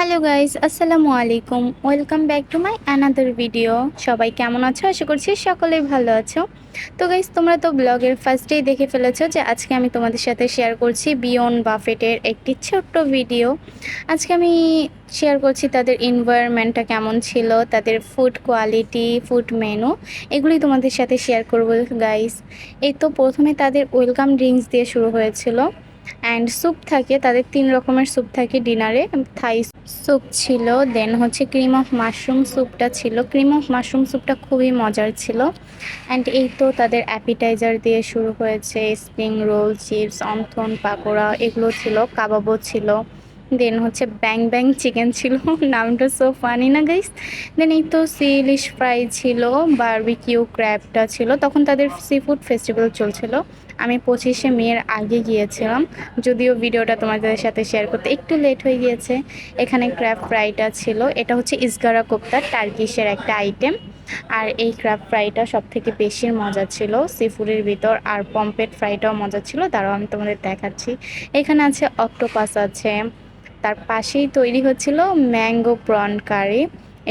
Hello guys, আসসালামু আলাইকুম। Welcome back to my another video. সবাই কেমন আছো? আশা করছি সকলেই ভালো আছো। তো গাইস, তোমরা তো ব্লগের ফার্স্টেই দেখে ফেলেছো যে আজকে আমি তোমাদের সাথে শেয়ার করছি বিয়ন্ড বাফেটের একটি ছোট্ট ভিডিও। আজকে আমি শেয়ার করছি তাদের এনভায়রনমেন্টটা কেমন ছিল, তাদের ফুড কোয়ালিটি, ফুড মেনু, এগুলি তোমাদের সাথে শেয়ার করবো গাইস। এই তো প্রথমে তাদের ওয়েলকাম ড্রিঙ্কস দিয়ে শুরু হয়েছিল। অ্যান্ড স্যুপ থাকে, তাদের 3 রকমের স্যুপ থাকে ডিনারে। থাই স্যুপ ছিল, দেন হচ্ছে ক্রিম অফ মাশরুম স্যুপটা ছিল। ক্রিম অফ মাশরুম স্যুপটা খুবই মজার ছিল। অ্যান্ড এই তো তাদের অ্যাপিটাইজার দিয়ে শুরু হয়েছে, spring roll, chips, wonton, pakora এগুলো ছিল, কাবাবও ছিল। দেন হচ্ছে ব্যাং ব্যাং চিকেন ছিল নামটা সো ফানি না গাইস। দেন এই তো সি ইলিশ ফ্রাই ছিল, বারবিকিউ ক্র্যাবটা ছিল। তখন তাদের সি ফুড ফেস্টিভ্যাল চলছিল। আমি 25শে মের আগে গিয়েছিলাম, যদিও ভিডিওটা তোমাদের সাথে শেয়ার করতে একটু লেট হয়ে গিয়েছে। এখানে ক্র্যাব ফ্রাইটা ছিল, এটা হচ্ছে ইসগারা কোপ্তা, টার্কিশের একটা আইটেম। আর এই ক্র্যাব ফ্রাইটা সব থেকে বেশি মজা ছিল সি ফুডের ভিতর। আর পম্পেট ফ্রাইটাও মজা ছিল, তারাও আমি তোমাদের দেখাচ্ছি। এখানে আছে অক্টোপাস আছে, তার পাশেই তৈরি হচ্ছিল ম্যাঙ্গো প্রন কারি,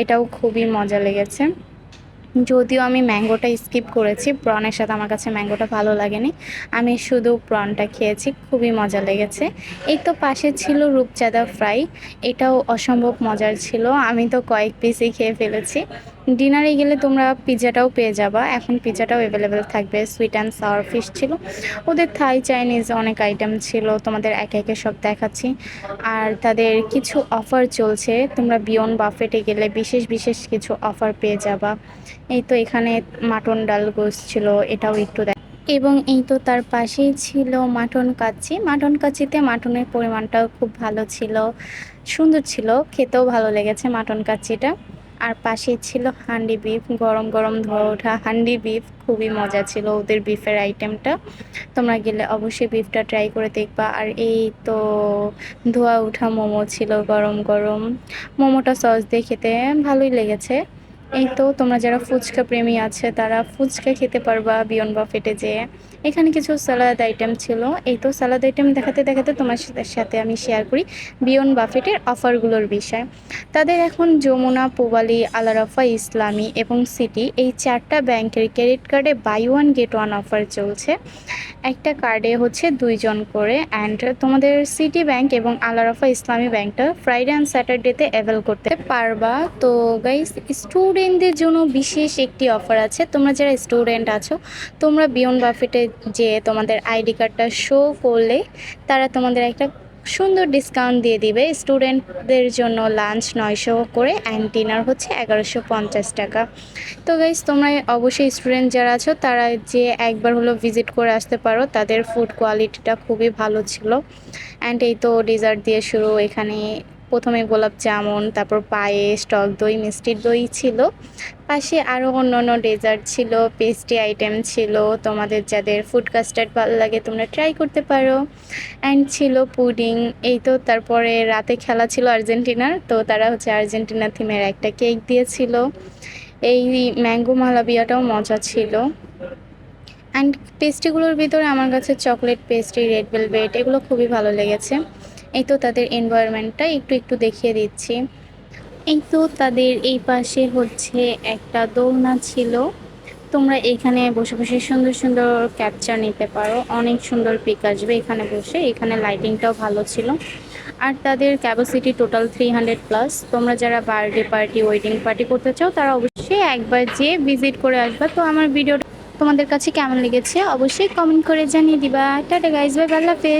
এটাও খুবই মজা লেগেছে। যদিও আমি ম্যাঙ্গোটা স্কিপ করেছি, প্রনের সাথে আমার কাছে ম্যাঙ্গোটা ভালো লাগেনি, আমি শুধু প্রনটা খেয়েছি, খুবই মজা লেগেছে। এই তো পাশে ছিল রূপচাঁদা ফ্রাই, এটাও অসম্ভব মজার ছিল, আমি তো কয়েক পিসই খেয়ে ফেলেছি। ডিনারে গেলে তোমরা পিৎজাটাও পেয়ে যাবা, এখন পিৎজাটাও অ্যাভেলেবেল থাকবে। সুইট অ্যান্ড সাওয়ার ফিশ ছিল, ওদের থাই চাইনিজ অনেক আইটেম ছিল, তোমাদের একে একে সব দেখাচ্ছি। আর তাদের কিছু অফার চলছে, তোমরা বিয়ন্ড বাফেটে গেলে বিশেষ বিশেষ কিছু অফার পেয়ে যাবা। এই তো এখানে মাটন ডাল গোস ছিল, এটাও একটু দেখ। এবং এই তো তার পাশেই ছিল মাটন কাচ্চি। মাটন কাচ্চিতে মাটনের পরিমাণটাও খুব ভালো ছিল, সুন্দর ছিল, খেতেও ভালো লেগেছে মাটন কাচ্চিটা। আর পাশে ছিল হান্ডি বিফ, গরম গরম ধোয়া ওঠা হান্ডি বিফ, খুবই মজা ছিল ওদের বিফের আইটেমটা। তোমরা গেলে অবশ্যই বিফটা ট্রাই করে দেখবা। আর এই তো ধোয়া ওঠা মোমো ছিল, গরম গরম। মোমোটা সস দিয়ে খেতে ভালোই লেগেছে। এই তো তোমরা যারা ফুচকা প্রেমী আছে তারা ফুচকা খেতে পারবা বিয়ন্ড বাফেটে যেয়ে। এখানে কিছু সালাদ আইটেম ছিল। এই তো সালাদ আইটেম দেখাতে দেখাতে তোমার সাথে আমি শেয়ার করি বিয়ন্ড বাফেটের অফারগুলোর বিষয়। তাদের এখন যমুনা, পূবালী, আলারাফা ইসলামী এবং সিটি, এই 4টা ব্যাংকের ক্রেডিট কার্ডে buy one get one offer চলছে। একটা কার্ডে হচ্ছে 2 জন করে। অ্যান্ড তোমাদের সিটি ব্যাংক এবং আলারাফা ইসলামী ব্যাংকটা ফ্রাইডে অ্যান্ড স্যাটারডেতে অ্যাভেল করতে পারবা। তো গাইস, স্টুডেন্টদের জন্য বিশেষ একটি অফার আছে। তোমরা যারা স্টুডেন্ট আছো, তোমরা বিয়ন্ড বাফেটে যে তোমাদের আইডি কার্ডটা শো করলে তারা তোমাদের একটা সুন্দর ডিসকাউন্ট দিয়ে দিবে। স্টুডেন্টদের জন্য লাঞ্চ 900 করে অ্যান্ড ডিনার হচ্ছে 1150 টাকা। তো গাইস, তোমরা অবশ্যই স্টুডেন্ট যারা আছো তারা যে একবার হলো ভিজিট করে আসতে পারো, তাদের ফুড কোয়ালিটিটা খুবই ভালো ছিল। অ্যান্ড এই তো ডেজার্ট দিয়ে শুরু, এখানে প্রথমে গোলাপ জামুন, তারপর পায়েস, টক দই, মিষ্টির দই ছিল। পাশে আরও অন্যান্য ডেজার্ট ছিল, পেস্ট্রি আইটেম ছিল, তোমাদের যাদের ফুড কাস্টার্ড ভালো লাগে তোমরা ট্রাই করতে পারো। অ্যান্ড ছিল পুডিং। এই তো তারপরে রাতে খেলা ছিল আর্জেন্টিনার, তো তারা হচ্ছে আর্জেন্টিনা থিমের একটা কেক দিয়েছিল। এই ম্যাঙ্গো মালাবিয়াটাও মজা ছিল। অ্যান্ড পেস্ট্রিগুলোর ভিতরে আমার কাছে চকলেট পেস্ট্রি, রেড ভেলভেট এগুলো খুবই ভালো লেগেছে। এই তো তাদের এনভায়রনমেন্টটা একটু একটু দেখিয়ে দিচ্ছি। এই তো তাদের এই পাশে হচ্ছে একটা দোলনা ছিল, তোমরা এখানে বসে বসে সুন্দর সুন্দর ক্যাপচার নিতে পারো, অনেক সুন্দর পিক আসবে এখানে বসে। এখানে লাইটিংটাও ভালো ছিল। আর তাদের ক্যাপাসিটি টোটাল 300+। তোমরা যারা বার্থডে পার্টি, ওয়েডিং পার্টি করতে চাও তারা অবশ্যই একবার যেয়ে ভিজিট করে আসবা। তো আমার ভিডিওটা তোমাদের কাছে কেমন লেগেছে অবশ্যই কমেন্ট করে জানিয়ে দিবা। টাটা গাইজ, বাই, আল্লাহ হাফেজ।